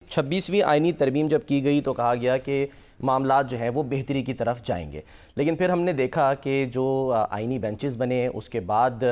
26ویں آئینی ترمیم جب کی گئی تو کہا گیا کہ معاملات جو ہیں وہ بہتری کی طرف جائیں گے، لیکن پھر ہم نے دیکھا کہ جو آئینی بینچز بنے اس کے بعد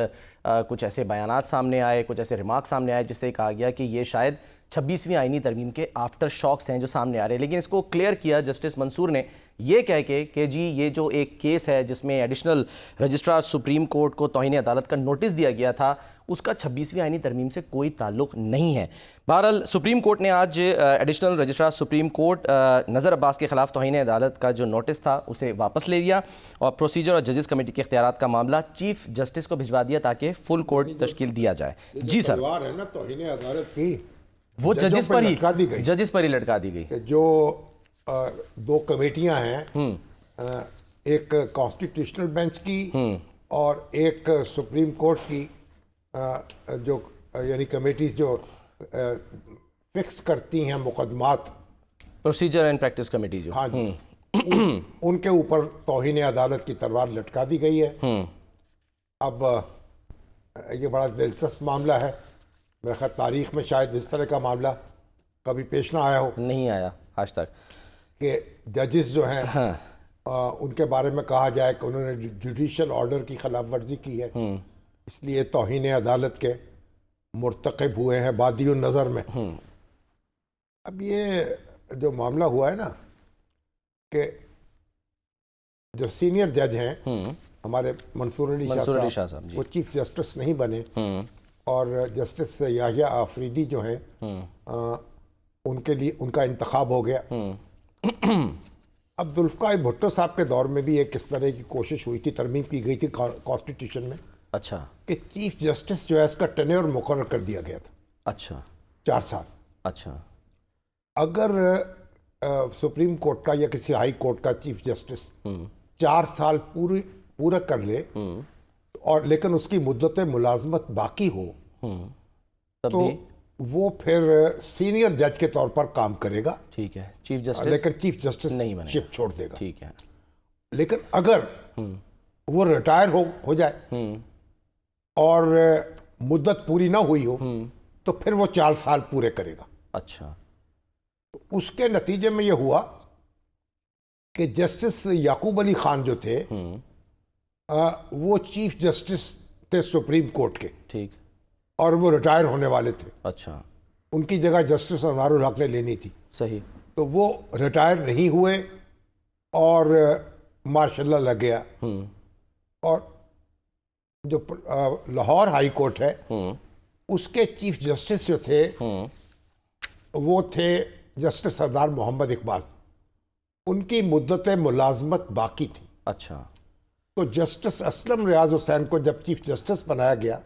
کچھ ایسے بیانات سامنے آئے، کچھ ایسے ریمارک سامنے آئے جس سے کہا گیا کہ یہ شاید 26ویں آئینی ترمیم کے آفٹر شاکس ہیں جو سامنے آ رہے ہیں، لیکن اس کو کلیئر کیا جسٹس منصور نے یہ کہہ کے کہ جی یہ جو ایک کیس ہے جس میں ایڈیشنل رجسٹرار سپریم کورٹ کو توہین عدالت کا نوٹس دیا گیا تھا اس کا 26ویں آئینی ترمیم سے کوئی تعلق نہیں ہے۔ بہرحال سپریم کورٹ نے آج ایڈیشنل رجسٹرار سپریم کورٹ نذر عباس کے خلاف توہین عدالت کا جو نوٹس تھا اسے واپس لے لیا اور پروسیجر اور ججز کمیٹی کے اختیارات کا معاملہ چیف جسٹس کو بھجوا دیا تاکہ فل کورٹ تشکیل دیا جائے۔ جی سر، ہے نا توہین عدالت کی وہ ججز پر ہی لٹکا دی گئی۔ جو دو کمیٹیاں ہیں، ایک کانسٹیٹیوشنل بینچ کی اور ایک سپریم کورٹ کی، جو یعنی کمیٹیز جو فکس کرتی ہیں مقدمات، پروسیجر اینڈ پریکٹس کمیٹی جو، ہاں جی، ان کے اوپر توہین عدالت کی تلوار لٹکا دی گئی ہے۔ اب یہ بڑا دلچسپ معاملہ ہے، میرے خیال تاریخ میں شاید اس طرح کا معاملہ کبھی پیش نہ آیا ہو، نہیں آیا آج تک، کہ ججز جو ہیں ان کے بارے میں کہا جائے کہ انہوں نے جوڈیشل آرڈر کی خلاف ورزی کی ہے، اس لیے توہین عدالت کے مرتکب ہوئے ہیں بادی النظر میں۔ اب یہ جو معاملہ ہوا ہے نا کہ جو سینئر جج ہیں ہمارے منصور علی شاہ صاحب، وہ چیف جسٹس نہیں بنے اور جسٹس یحییٰ آفریدی جو ہیں ان کے لیے ان کا انتخاب ہو گیا۔ اب ذوالفقار بھٹو صاحب کے دور میں بھی ایک اس طرح کی کوشش ہوئی تھی، ترمیم کی گئی تھی کانسٹیٹیوشن میں، اچھا، کہ چیف جسٹس جو ہے اس کا ٹینیور مقرر کر دیا گیا تھا، اچھا 4 سال۔ اچھا، اگر سپریم کورٹ کا یا کسی ہائی کورٹ کا چیف جسٹس 4 سال پورا کر لے اور لیکن اس کی مدت ملازمت باقی ہو تو وہ پھر سینئر جج کے طور پر کام کرے گا، ٹھیک ہے، چیف جسٹس، لیکن چیف جسٹس نہیں بنے، شپ چھوڑ دے گا، ٹھیک ہے۔ لیکن اگر وہ ریٹائر ہو جائے اور مدت پوری نہ ہوئی ہو تو پھر وہ 4 سال پورے کرے گا۔ اچھا، اس کے نتیجے میں یہ ہوا کہ جسٹس یعقوب علی خان جو تھے وہ چیف جسٹس تھے سپریم کورٹ کے، ٹھیک، اور وہ ریٹائر ہونے والے تھے، اچھا، ان کی جگہ جسٹس انوار الحق نے لینی تھی، صحیح، تو وہ ریٹائر نہیں ہوئے اور ماشاء اللہ لگ گیا۔ اور جو لاہور ہائی کورٹ ہے اس کے چیف جسٹس جو تھے وہ تھے جسٹس سردار محمد اقبال، ان کی مدت ملازمت باقی تھی۔ اچھا، تو جسٹس اسلم ریاض حسین کو جب چیف جسٹس بنایا گیا،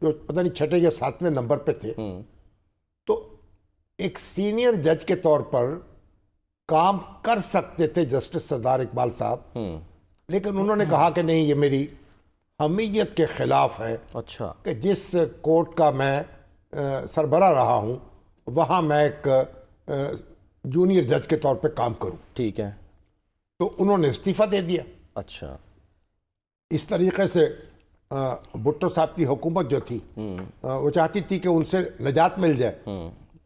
جو پتہ نہیں 6 یا 7ویں نمبر پہ تھے، تو ایک سینئر جج کے طور پر کام کر سکتے تھے جسٹس سردار اقبال صاحب، لیکن انہوں نے کہا کہ نہیں، یہ میری حمیت کے خلاف ہے، اچھا، کہ جس کورٹ کا میں سربراہ رہا ہوں وہاں میں ایک جونیئر جج کے طور پہ کام کروں، ٹھیک ہے، تو انہوں نے استعفیٰ دے دیا۔ اچھا، اس طریقے سے بھٹو صاحب کی حکومت جو تھی وہ چاہتی تھی کہ ان سے نجات مل جائے،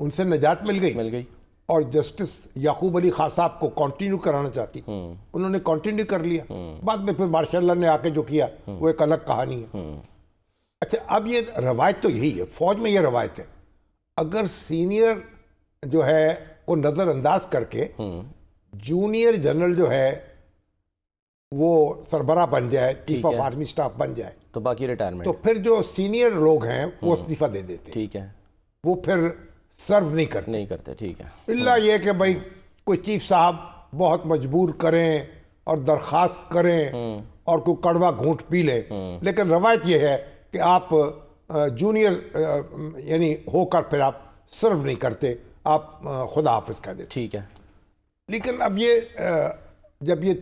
ان سے نجات مل گئی اور جسٹس یعقوب علی خان صاحب کو کنٹینیو کرانا چاہتی، انہوں نے کنٹینیو کر لیا، بعد میں پھر ماشاء اللہ نے آ کے جو کیا وہ ایک الگ کہانی ہے۔ اچھا، اب یہ روایت تو یہی ہے، فوج میں یہ روایت ہے، اگر سینئر جو ہے وہ نظر انداز کر کے جونیئر جنرل جو ہے وہ سربراہ بن جائے، چیف آف آرمی سٹاف بن جائے، تو باقی ریٹائرمنٹ، تو پھر جو سینئر لوگ ہیں وہ استعفیٰ دے دیتے، ٹھیک ہے، وہ پھر سرو نہیں کرتے، ٹھیک ہے، اللہ یہ کہ بھائی کوئی چیف صاحب بہت مجبور کریں اور درخواست کریں اور کوئی کڑوا گھونٹ پی لے، لیکن روایت یہ ہے کہ آپ جونیئر یعنی ہو کر پھر آپ سرو نہیں کرتے، آپ خدا حافظ کہہ دیتے، ٹھیک ہے۔ لیکن اب یہ جب یہ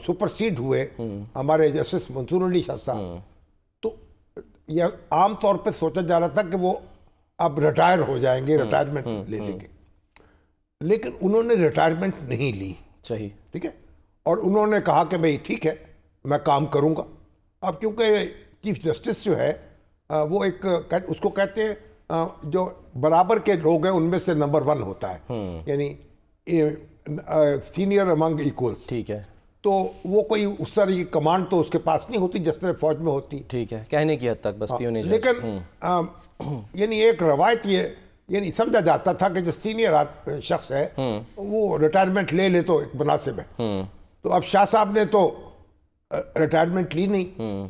سپرسیڈ ہوئے ہمارے جسٹس منصور علی شاہ صاحب، تو یہ عام طور پہ سوچا جا رہا تھا کہ وہ اب ریٹائر ہو جائیں گے، ریٹائرمنٹ لے لیں گے، لیکن انہوں نے ریٹائرمنٹ نہیں لی، صحیح، ٹھیک ہے، اور انہوں نے کہا کہ بھئی ٹھیک ہے میں کام کروں گا۔ اب کیونکہ چیف جسٹس جو ہے وہ ایک اس کو کہتے ہیں جو برابر کے لوگ ہیں ان میں سے نمبر 1 ہوتا ہے، یعنی سینئر امنگ ایکولز. ٹھیک ہے. تو وہ کوئی اس طرح کی کمانڈ تو اس کے پاس نہیں ہوتی جس طرح فوج میں ہوتی. ٹھیک ہے، کہنے کی حد تک بس پیونیج. لیکن یعنی ایک روایت یہ یعنی سمجھا جاتا تھا کہ جو سینئر شخص ہے وہ ریٹائرمنٹ لے لے تو ایک مناسب ہے. تو اب شاہ صاحب نے تو ریٹائرمنٹ لی نہیں،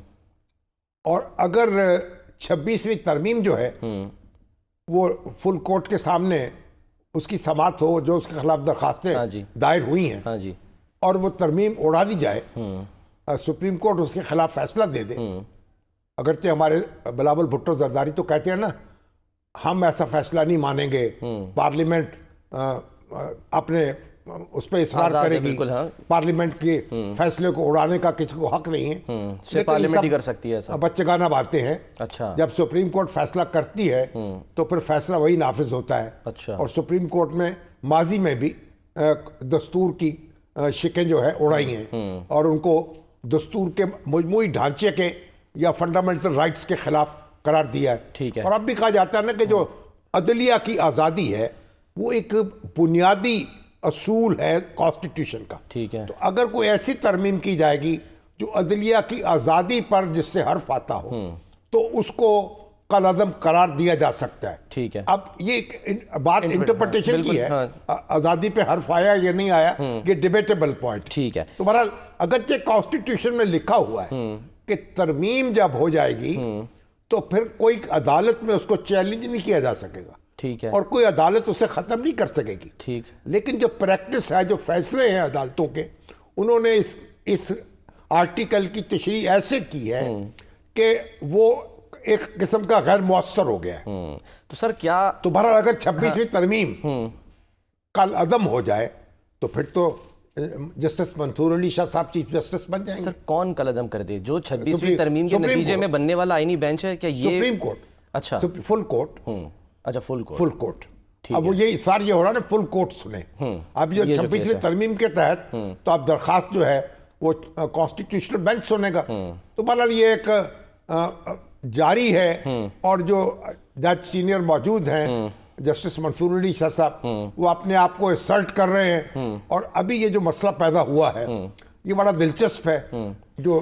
اور اگر 26ویں ترمیم جو ہے وہ فل کورٹ کے سامنے اس کی سماعت ہو، جو اس کے خلاف درخواستیں دائر ہوئی ہیں، اور وہ ترمیم اڑا دی جائے، سپریم کورٹ اس کے خلاف فیصلہ دے دے. اگرچہ ہمارے بلاول بھٹو زرداری تو کہتے ہیں نا، ہم ایسا فیصلہ نہیں مانیں گے، پارلیمنٹ اپنے اس پہ اصرار کرے گی، پارلیمنٹ کے فیصلے کو اڑانے کا کسی کو حق نہیں ہے، پارلیمنٹ ہی کر سکتی ہے. بچے گانا باتیں ہیں. اچھا. جب سپریم کورٹ فیصلہ کرتی ہے تو پھر فیصلہ وہی نافذ ہوتا ہے. اچھا. اور سپریم کورٹ میں ماضی میں بھی دستور کی شکیں جو ہے اڑائی ہیں، اور ان کو دستور کے مجموعی ڈھانچے کے یا فنڈامنٹل رائٹس کے خلاف قرار دیا ہے. ٹھیک ہے. اور اب بھی کہا جاتا ہے نا کہ جو عدلیہ کی آزادی ہے وہ ایک بنیادی اصول ہے کانسٹیٹیوشن کا. ٹھیک ہے. تو اگر کوئی ایسی ترمیم کی جائے گی جو عدلیہ کی آزادی پر جس سے حرف آتا ہو تو اس کو کالعدم قرار دیا جا سکتا ہے. ٹھیک ہے. اب یہ بات انٹرپریٹیشن کی ہے، آزادی پہ حرف آیا یا نہیں آیا یہ ڈیبیٹیبل پوائنٹ. ٹھیک ہے. تو بہرحال اگرچہ کانسٹیٹیوشن میں لکھا ہوا ہے کہ ترمیم جب ہو جائے گی تو پھر کوئی عدالت میں اس کو چیلنج نہیں کیا جا سکے گا. ٹھیک ہے. اور کوئی عدالت اسے ختم نہیں کر سکے گی. ٹھیک. لیکن جو پریکٹس ہے، جو فیصلے ہیں عدالتوں کے، انہوں نے اس آرٹیکل کی تشریح ایسے کی ہے کہ وہ ایک قسم کا غیر مؤثر ہو گیا ہے. تو سر کیا تو بہرحال اگر 26ویں ترمیم کل عدم ہو جائے تو پھر تو جسٹس منصور علی شاہ صاحب چیف جسٹس بن جائیں گے. سر کون کل عدم کر دے؟ جو 26ویں ترمیم کے نتیجے میں بننے والا آئینی بینچ ہے کیا یہ سپریم کورٹ؟ اچھا فل کورٹ. اچھا فل کورٹ. Full court. اب وہ یہ اصرار یہ ہو رہا ہے نا فل کورٹ سنیں. اب یہ 26ویں ترمیم کے تحت تو اب درخواست جو ہے وہ کانسٹیٹیوشنل بینچ سنے گا. تو بہرحال یہ ایک جاری ہے، اور جو جج سینئر موجود ہیں جسٹس منصور علی شاہ صاحب، وہ اپنے آپ کو اسرٹ کر رہے ہیں. اور ابھی یہ جو مسئلہ پیدا ہوا ہے یہ بڑا دلچسپ ہے. جو